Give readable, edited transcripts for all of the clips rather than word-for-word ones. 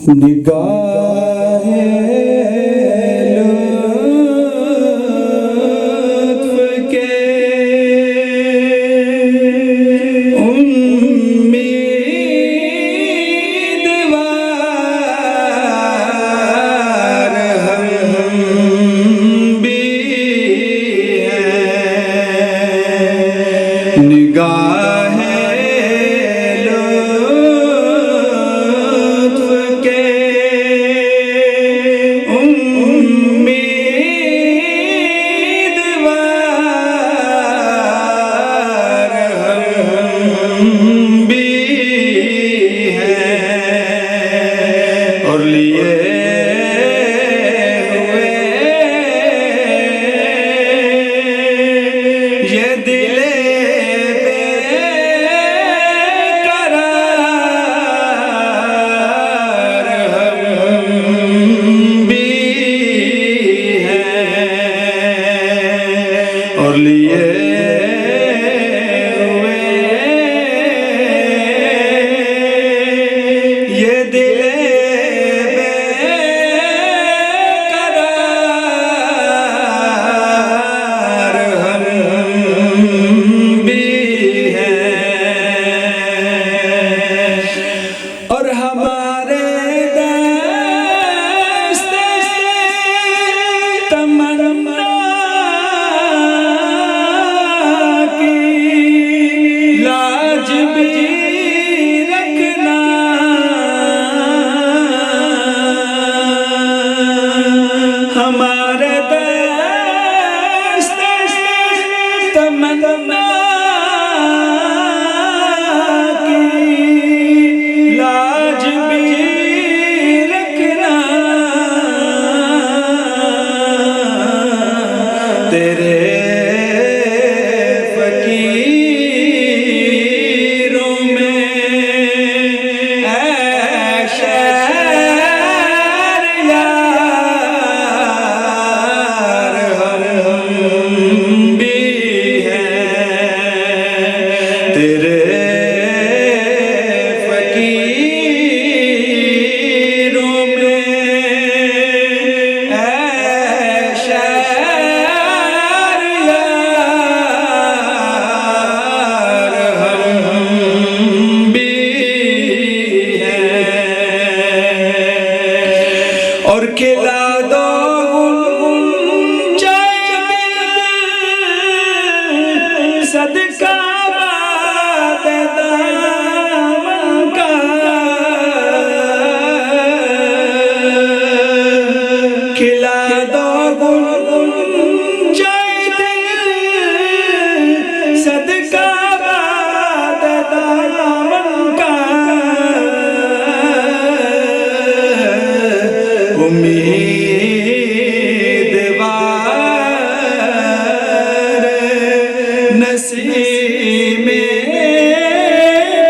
निगाहे लुत्फ के उम्मीदवार हम भी हैं। निगाहे और लिए हुए ये दिले बेकरार हम भी हैं। और लिए हुए ये दिले और हमारे दस्ते तमन्ना की लाज भी रखना। हमारे दस्ते तमन्ना तेरे फकीरों में ऐ शहरयार हम भी हैं। तेरे फकीरों में ऐ और खिला दो सदका दामन का। खिला दो सदका दामन का। उम्मीदवार नसीब में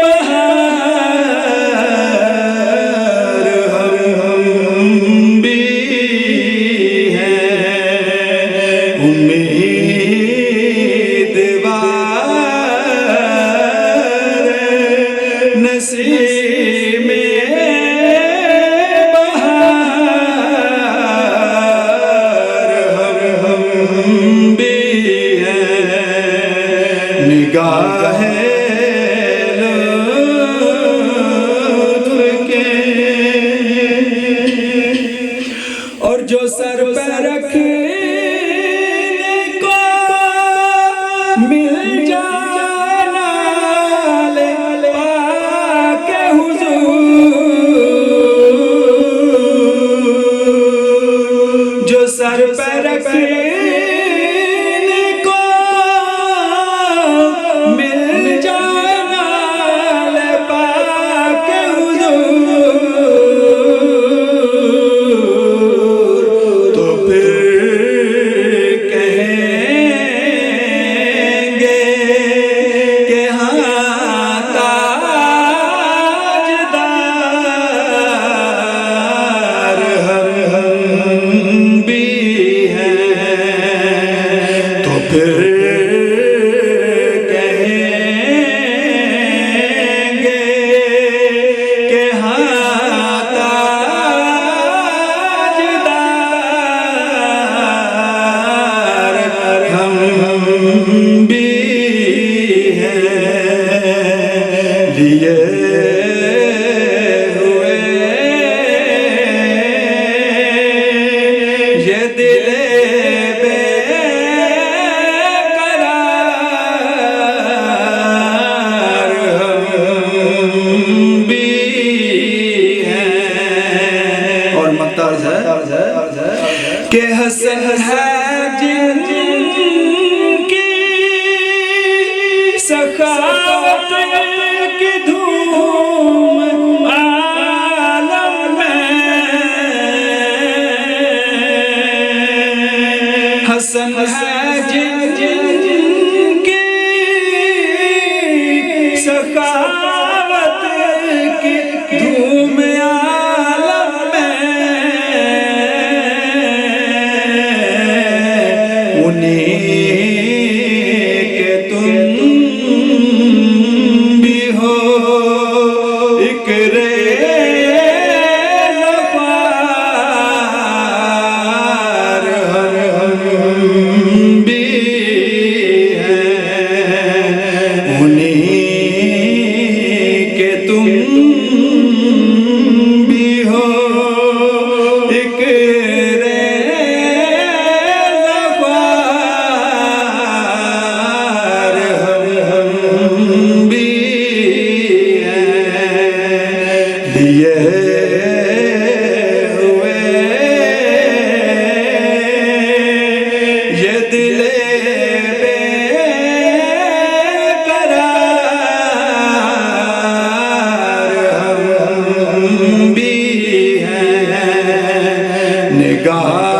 बहार हम भी हैं। उम्मीदवार नसीब में निगाहे लुत्फ के। और जो सर पे रखने को मिल जाना ले पाके हुजूर। जो सर पे रखने कहेंगे कि हाँ के हसन है जिनकी सखावत की धूम आलम में, हसन है जिनकी सखावत की धूम आलम में, उन्हीं के तुम भी हो एक रेज़वार, हम भी हैं उन्हीं के तुम भी हो एक रेज़वार, हम भी हैं दिए हुए ये दिले बेकरार, हम भी हैं निगाह